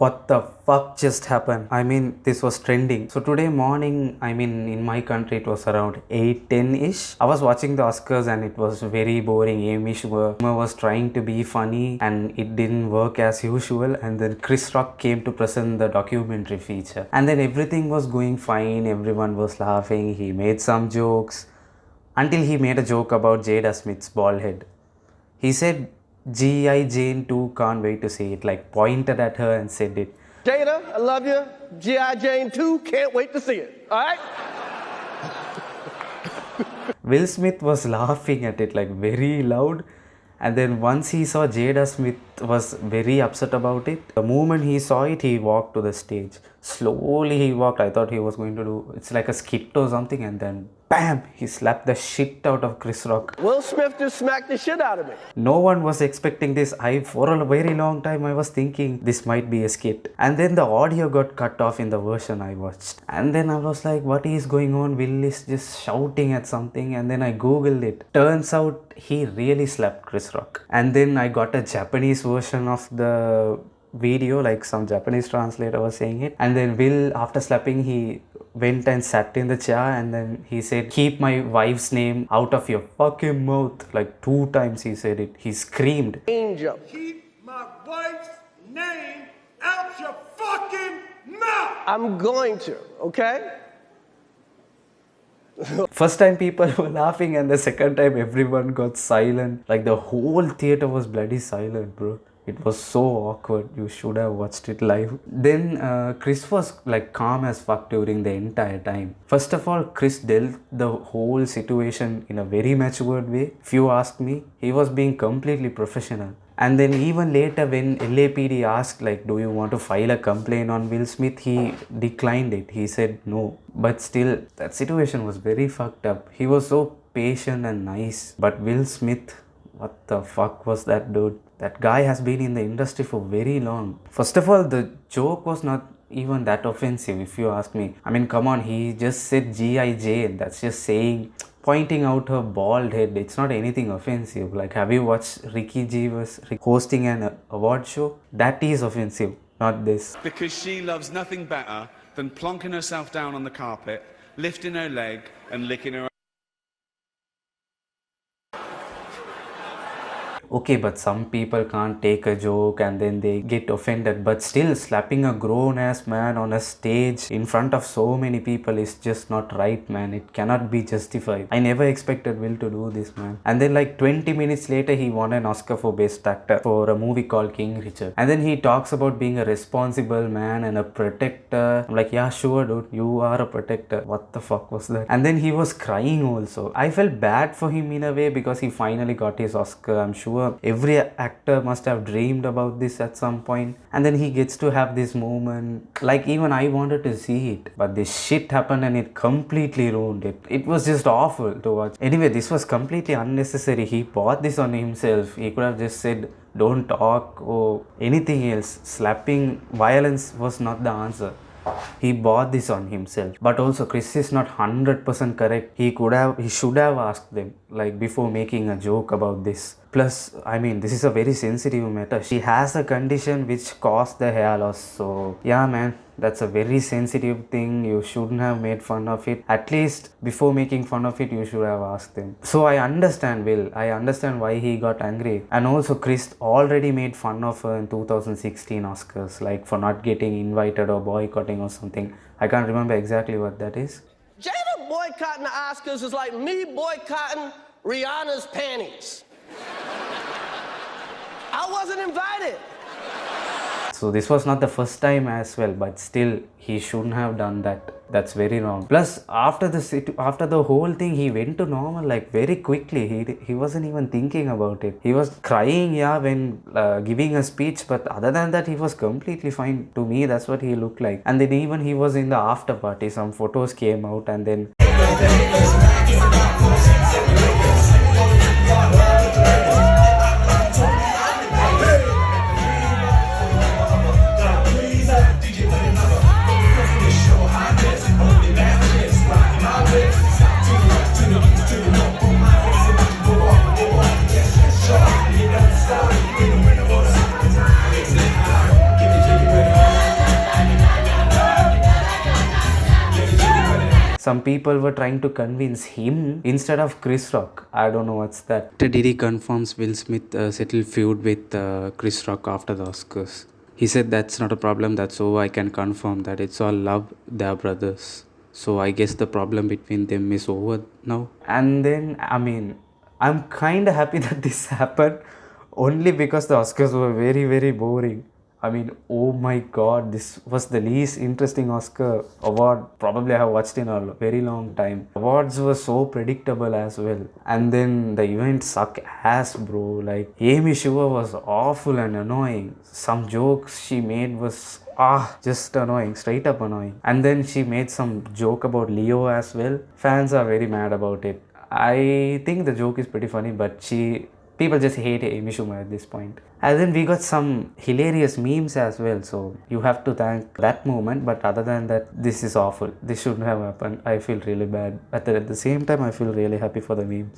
What the fuck just happened? I mean, this was trending. So today morning, in my country, it was around 8:10-ish. I was watching the Oscars and it was very boring. Amy Schumer was trying to be funny and it didn't work as usual. And then Chris Rock came to present the documentary feature. And then everything was going fine. Everyone was laughing. He made some jokes until he made a joke about Jadamsmith's bald head. He said, G.I. Jane 2 can't wait to see it, like pointed at her and said it. Jada, I love you. G.I. Jane 2, can't wait to see it. All right? Will Smith was laughing at it like very loud. And then once he saw Jada Smith was very upset about it. The moment he saw it, he walked to the stage. Slowly he walked. I thought he was going to do, it's like a skit or something. And then bam, he slapped the shit out of Chris Rock. Will Smith just smacked the shit out of me. No one was expecting this. For a very long time, I was thinking this might be a skit. And then the audio got cut off in the version I watched. And then I was like, what is going on? Will is just shouting at something. And then I googled it. Turns out he really slapped Chris Rock. And then I got a Japanese version of the video, like some Japanese translator was saying it. And then Will, after slapping, he went and sat in the chair and then he said, keep my wife's name out of your fucking mouth. Like 2 times he said it. He screamed, Angel. Keep my wife's name out your fucking mouth. I'm going to, okay? First time people were laughing and the second time everyone got silent. Like the whole theater was bloody silent, bro. It was so awkward. You should have watched it live. Then Chris was like calm as fuck during the entire time. First of all, Chris dealt the whole situation in a very matured way. If you ask me, he was being completely professional. And then even later when LAPD asked like, do you want to file a complaint on Will Smith? He declined it. He said no. But still, that situation was very fucked up. He was so patient and nice. But Will Smith, what the fuck was that dude? That guy has been in the industry for very long. First of all, the joke was not even that offensive if you ask me. I mean, come on, he just said G.I. Jane. That's just saying, pointing out her bald head. It's not anything offensive. Like, have you watched Ricky Gervais hosting an award show? That is offensive, not this. Because she loves nothing better than plonking herself down on the carpet, lifting her leg and licking her. Okay, but some people can't take a joke and then they get offended. But still, slapping a grown-ass man on a stage in front of so many people is just not right, man. It cannot be justified. I never expected Will to do this, man. And then like 20 minutes later, he won an Oscar for Best Actor for a movie called King Richard. And then he talks about being a responsible man and a protector. I'm like, yeah, sure, dude. You are a protector. What the fuck was that? And then he was crying also. I felt bad for him in a way because he finally got his Oscar, I'm sure. Every actor must have dreamed about this at some point, and then he gets to have this moment. Like, even I wanted to see it, but this shit happened and it completely ruined it. It was just awful to watch. Anyway, this was completely unnecessary. He bought this on himself. He could have just said don't talk or anything else. Slapping violence was not the answer. He bought this on himself. But also Chris is not 100% correct. He should have asked them like before making a joke about this. Plus, I mean, this is a very sensitive matter. She has a condition which caused the hair loss. So yeah, man, that's a very sensitive thing. You shouldn't have made fun of it. At least before making fun of it, you should have asked them. So I understand Will. I understand why he got angry. And also Chris already made fun of her in 2016 Oscars, like for not getting invited or boycotting or something. I can't remember exactly what that is. Jada boycotting the Oscars is like me boycotting Rihanna's panties. I wasn't invited. So this was not the first time as well, but still he shouldn't have done that. That's very wrong. Plus, after the whole thing, he went to normal like very quickly. He wasn't even thinking about it. He was crying, yeah, when giving a speech, but other than that, he was completely fine. To me, that's what he looked like. And then even he was in the after party. Some photos came out and then some people were trying to convince him instead of Chris Rock. I don't know what's that. Diddy confirms Will Smith settled feud with Chris Rock after the Oscars. He said that's not a problem, that's all. I can confirm that it's all love, they're brothers. So I guess the problem between them is over now. And then, I mean, I'm kind of happy that this happened only because the Oscars were very, very boring. I mean, oh my god, this was the least interesting Oscar award probably I have watched in a very long time. Awards were so predictable as well. And then the event sucked ass, bro. Like, Amy Schumer was awful and annoying. Some jokes she made was just annoying, straight up annoying. And then she made some joke about Leo as well. Fans are very mad about it. I think the joke is pretty funny, but people just hate Amy Schumer at this point. And then we got some hilarious memes as well, so you have to thank that moment. But other than that, this is awful. This shouldn't have happened. I feel really bad. But at the same time, I feel really happy for the memes.